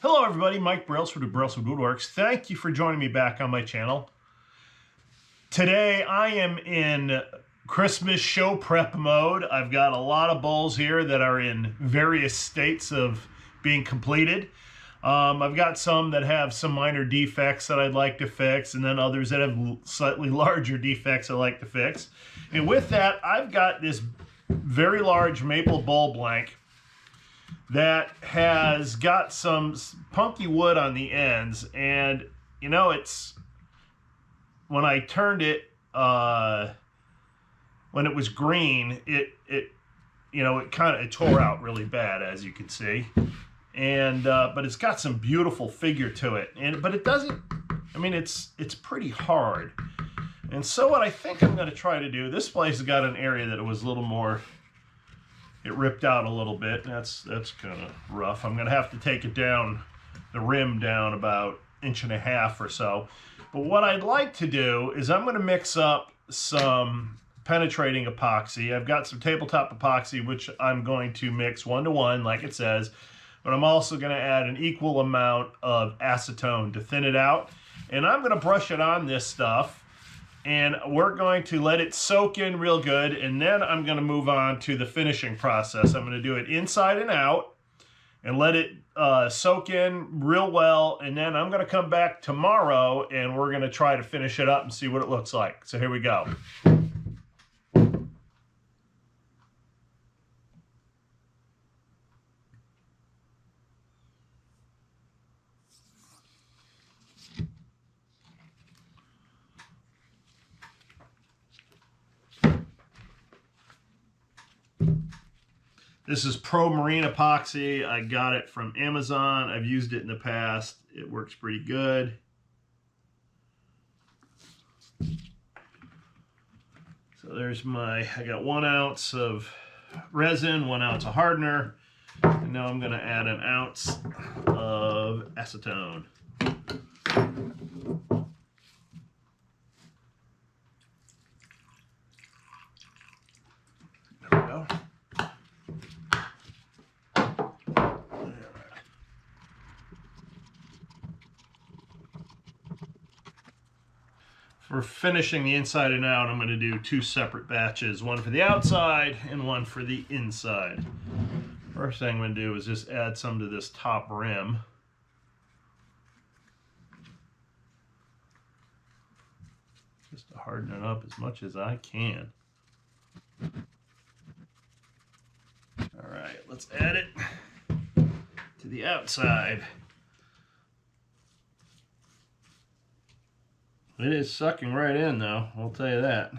Hello everybody, Mike Brailsford of Brailsford Woodworks. Thank you for joining me back on my channel. Today I am in Christmas show prep mode. I've got a lot of bowls here that are in various states of being completed. I've got some that have some minor defects that I'd like to fix, and then others that have slightly larger defects I'd like to fix. And with that, I've got this very large maple bowl blank that has got some punky wood on the ends, and you know, it's when I turned it when it was green, it tore out really bad, as you can see. And but it's got some beautiful figure to it, but it doesn't, I mean, it's pretty hard. And so what I think I'm going to try to do, this place has got an area that it was a little more, it ripped out a little bit. That's kind of rough. I'm going to have to take it down, the rim down about 1.5 inches or so. But what I'd like to do is I'm going to mix up some penetrating epoxy. I've got some tabletop epoxy, which I'm going to mix 1:1, like it says. But I'm also going to add an equal amount of acetone to thin it out. And I'm going to brush it on this stuff. And we're going to let it soak in real good, and then I'm going to move on to the finishing process. I'm going to do it inside and out and let it soak in real well, and then I'm going to come back tomorrow and we're going to try to finish it up and see what it looks like. So here we go. This is Pro Marine Epoxy. I got it from Amazon. I've used it in the past. It works pretty good. So there's I got 1 ounce of resin, 1 ounce of hardener, and now I'm going to add 1 ounce of acetone. There we go. For finishing the inside and out, I'm going to do 2 separate batches, one for the outside and one for the inside. First thing I'm going to do is just add some to this top rim. Just to harden it up as much as I can. All right, let's add it to the outside. It is sucking right in, though, I'll tell you that.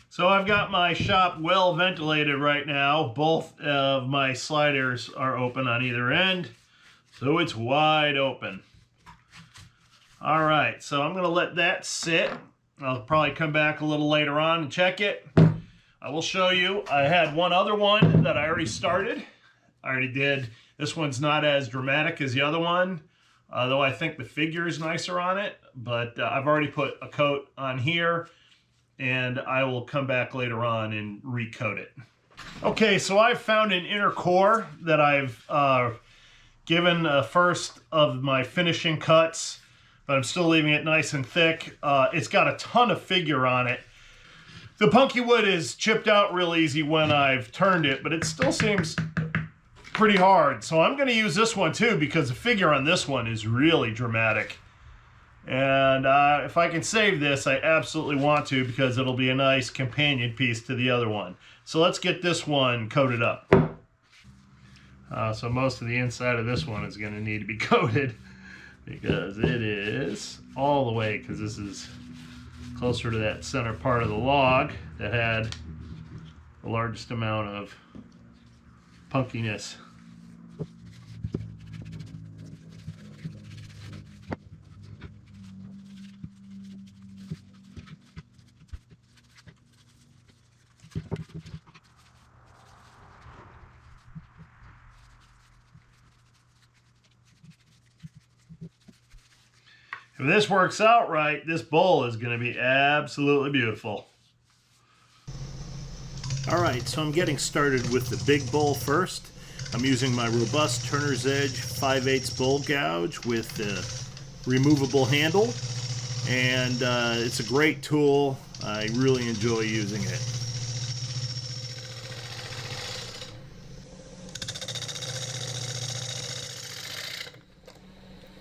So I've got my shop well ventilated right now. Both of my sliders are open on either end, so it's wide open. All right, so I'm gonna let that sit. I'll probably come back a little later on and check it. I will show you, I had one other one that I already started. I already did. This one's not as dramatic as the other one, though I think the figure is nicer on it, but I've already put a coat on here, and I will come back later on and recoat it. Okay, so I've found an inner core that I've given first of my finishing cuts, but I'm still leaving it nice and thick. It's got a ton of figure on it. The punky wood is chipped out real easy when I've turned it, but it still seems pretty hard. So I'm going to use this one too, because the figure on this one is really dramatic. And if I can save this, I absolutely want to, because it'll be a nice companion piece to the other one. So let's get this one coated up. So most of the inside of this one is going to need to be coated, because it is all the way, because this is closer to that center part of the log that had the largest amount of punkiness. If this works out right, this bowl is going to be absolutely beautiful. Alright, so I'm getting started with the big bowl first. I'm using my robust Turner's Edge 5/8 bowl gouge with the removable handle. And it's a great tool. I really enjoy using it.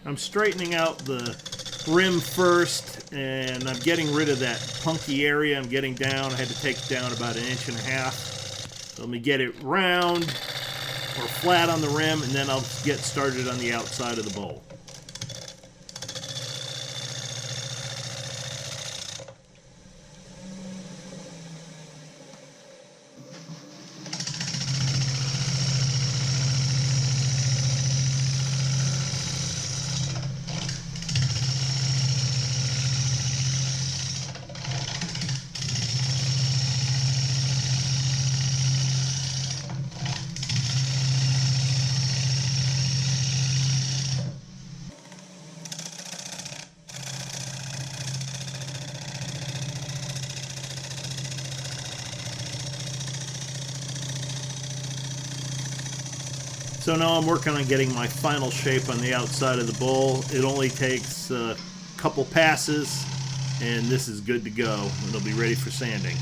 I'm straightening out the rim first, and I'm getting rid of that punky area. I'm getting down. I had to take it down about 1.5 inches. So let me get it round or flat on the rim, and then I'll get started on the outside of the bowl. So now I'm working on getting my final shape on the outside of the bowl. It only takes a couple passes, and this is good to go. It'll be ready for sanding.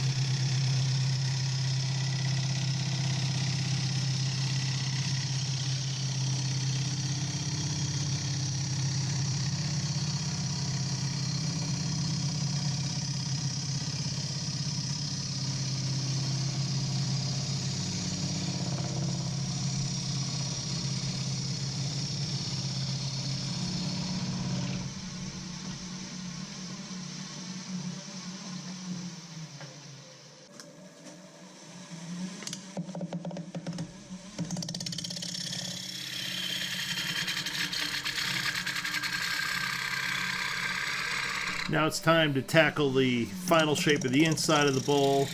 Now it's time to tackle the final shape of the inside of the bowl.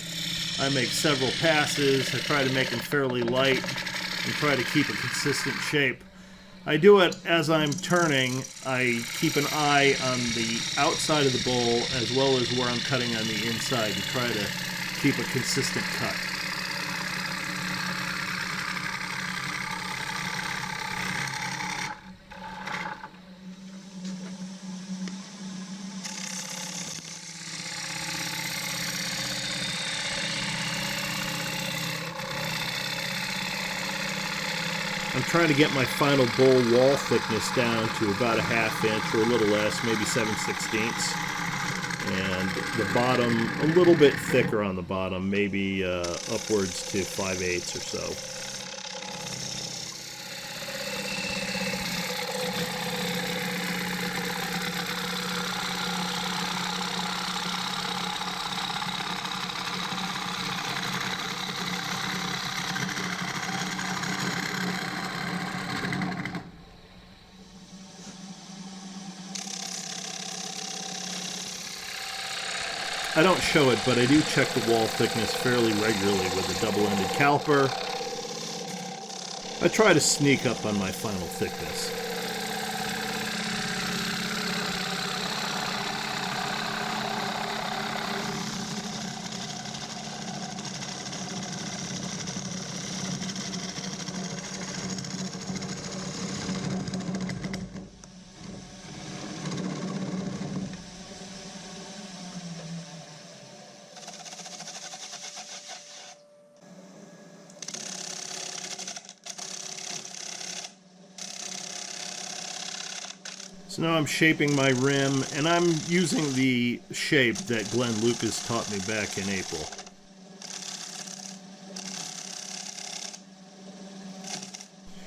I make several passes. I try to make them fairly light and try to keep a consistent shape. I do it as I'm turning. I keep an eye on the outside of the bowl as well as where I'm cutting on the inside to try to keep a consistent cut. I'm trying to get my final bowl wall thickness down to about 1/2 inch or a little less, maybe 7/16. And the bottom, a little bit thicker on the bottom, maybe upwards to 5/8 or so. I don't show it, but I do check the wall thickness fairly regularly with a double-ended caliper. I try to sneak up on my final thickness. So now I'm shaping my rim, and I'm using the shape that Glenn Lucas taught me back in April.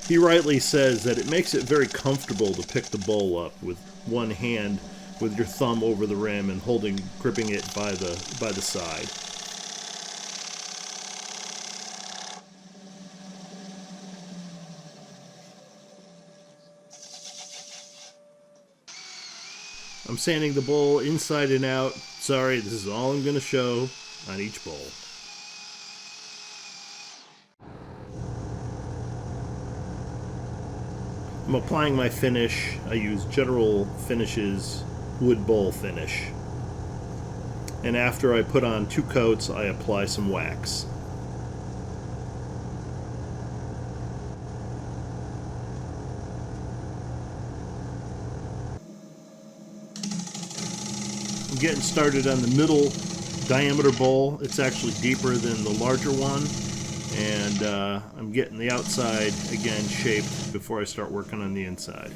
He rightly says that it makes it very comfortable to pick the bowl up with one hand, with your thumb over the rim and gripping it by the side. I'm sanding the bowl inside and out. Sorry, this is all I'm going to show on each bowl. I'm applying my finish. I use General Finishes wood bowl finish. And after I put on 2 coats, I apply some wax. I'm getting started on the middle diameter bowl. It's actually deeper than the larger one, and I'm getting the outside again shaped before I start working on the inside.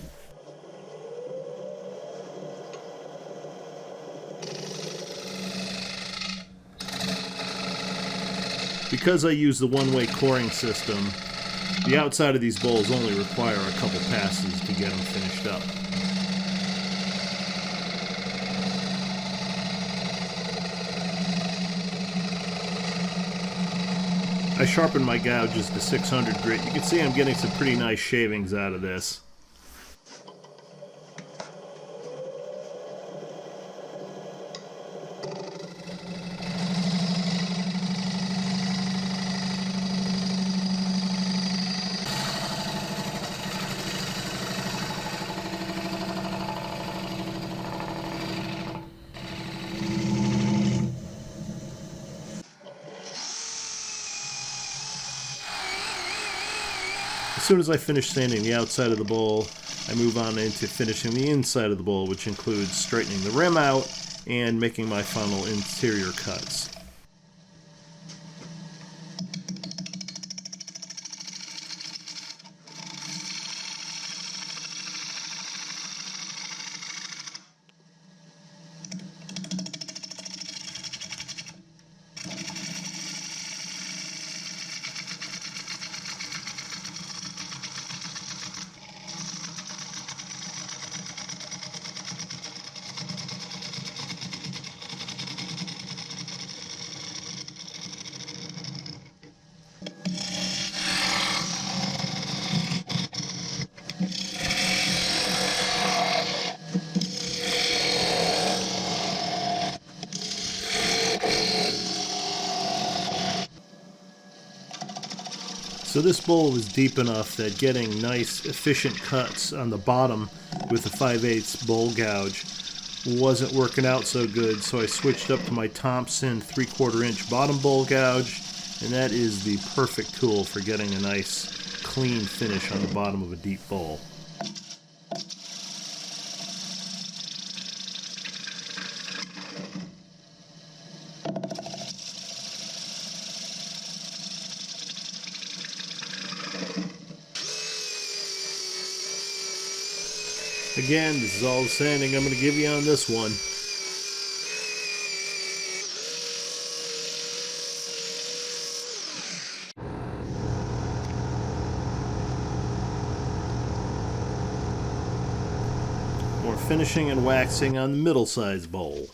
Because I use the one-way coring system, the outside of these bowls only require a couple passes to get them finished up. I sharpened my gouges to 600 grit. You can see I'm getting some pretty nice shavings out of this. As soon as I finish sanding the outside of the bowl, I move on into finishing the inside of the bowl, which includes straightening the rim out and making my final interior cuts. So this bowl was deep enough that getting nice efficient cuts on the bottom with the 5/8 bowl gouge wasn't working out so good, so I switched up to my Thompson 3/4 inch bottom bowl gouge, and that is the perfect tool for getting a nice clean finish on the bottom of a deep bowl. Again, this is all the sanding I'm going to give you on this one. More finishing and waxing on the middle-sized bowl.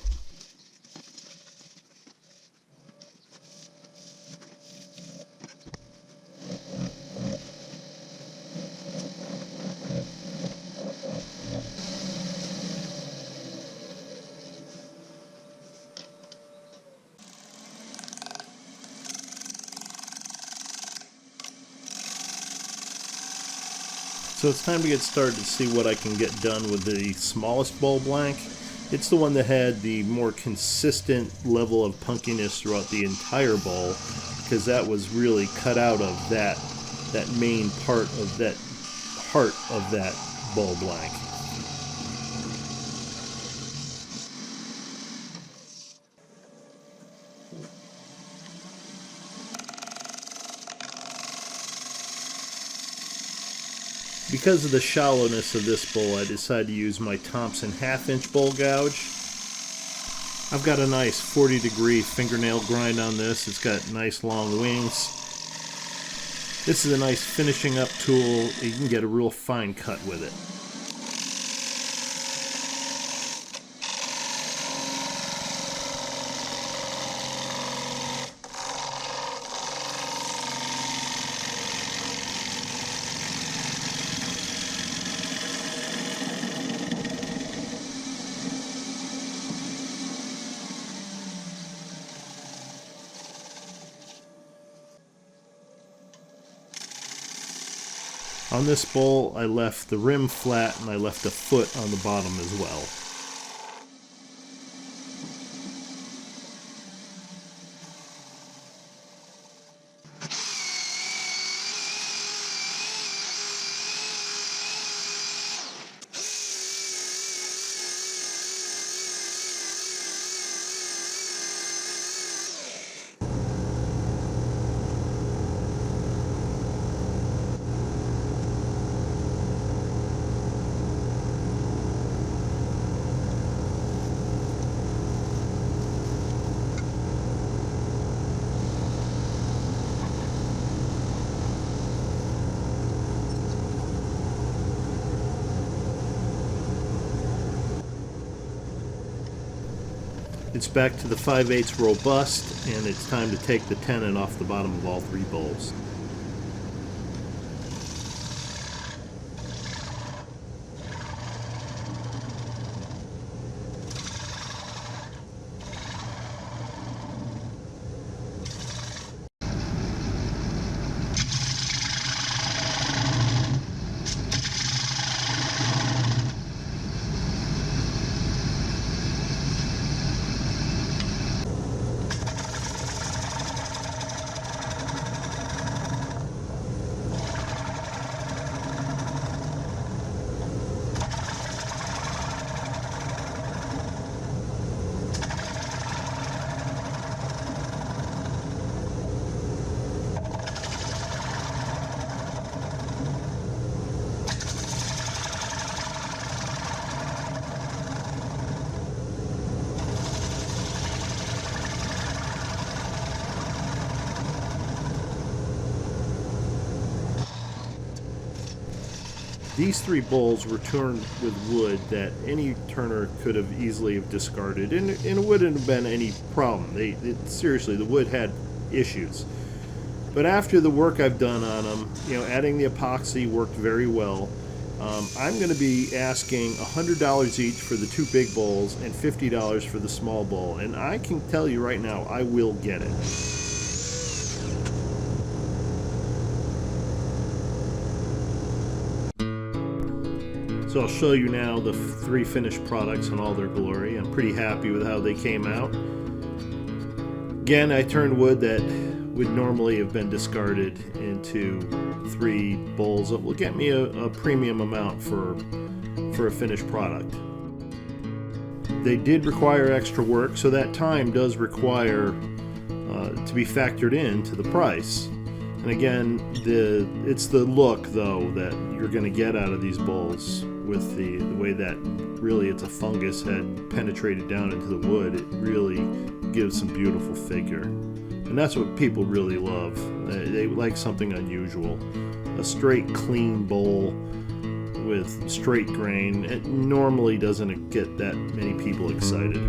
So it's time to get started to see what I can get done with the smallest bowl blank. It's the one that had the more consistent level of punkiness throughout the entire bowl, because that was really cut out of that main part of that heart of that bowl blank. Because of the shallowness of this bowl, I decided to use my Thompson 1/2 inch bowl gouge. I've got a nice 40-degree fingernail grind on this. It's got nice long wings. This is a nice finishing up tool. You can get a real fine cut with it. On this bowl, I left the rim flat and I left a foot on the bottom as well. It's back to the 5/8 robust, and it's time to take the tenon off the bottom of all three bowls. These three bowls were turned with wood that any turner could have easily have discarded, and it wouldn't have been any problem. Seriously, the wood had issues. But after the work I've done on them, adding the epoxy worked very well. I'm going to be asking $100 each for the two big bowls and $50 for the small bowl, and I can tell you right now, I will get it. So I'll show you now the three finished products in all their glory. I'm pretty happy with how they came out. Again, I turned wood that would normally have been discarded into three bowls that will get me a premium amount for a finished product. They did require extra work, so that time does require to be factored into the price. And again, it's the look though that you're going to get out of these bowls with the way that really it's a fungus had penetrated down into the wood. It really gives some beautiful figure. And that's what people really love. They like something unusual. A straight clean bowl with straight grain. It normally doesn't get that many people excited.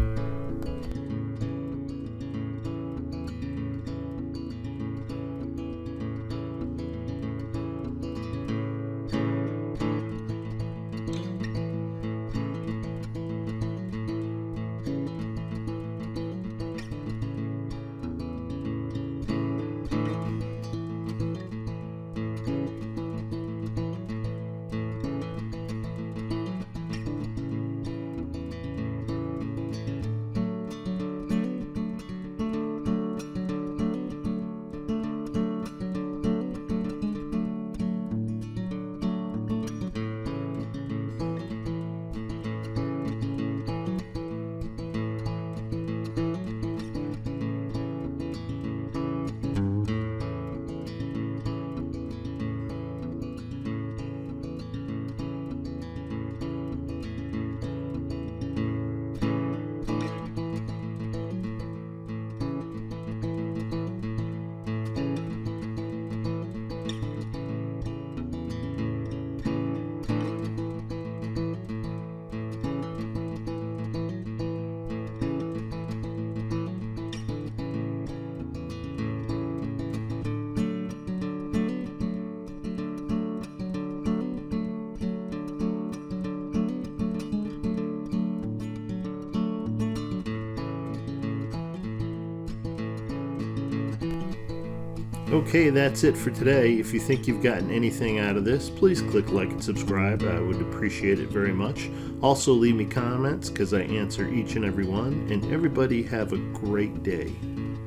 Okay, that's it for today. If you think you've gotten anything out of this, please click like and subscribe. I would appreciate it very much. Also leave me comments because I answer each and every one. And everybody have a great day.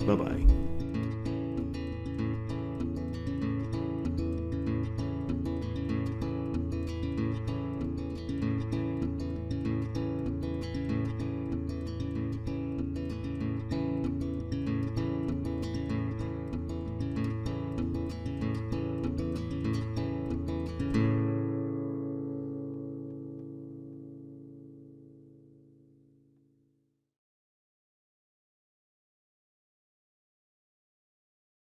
Bye-bye.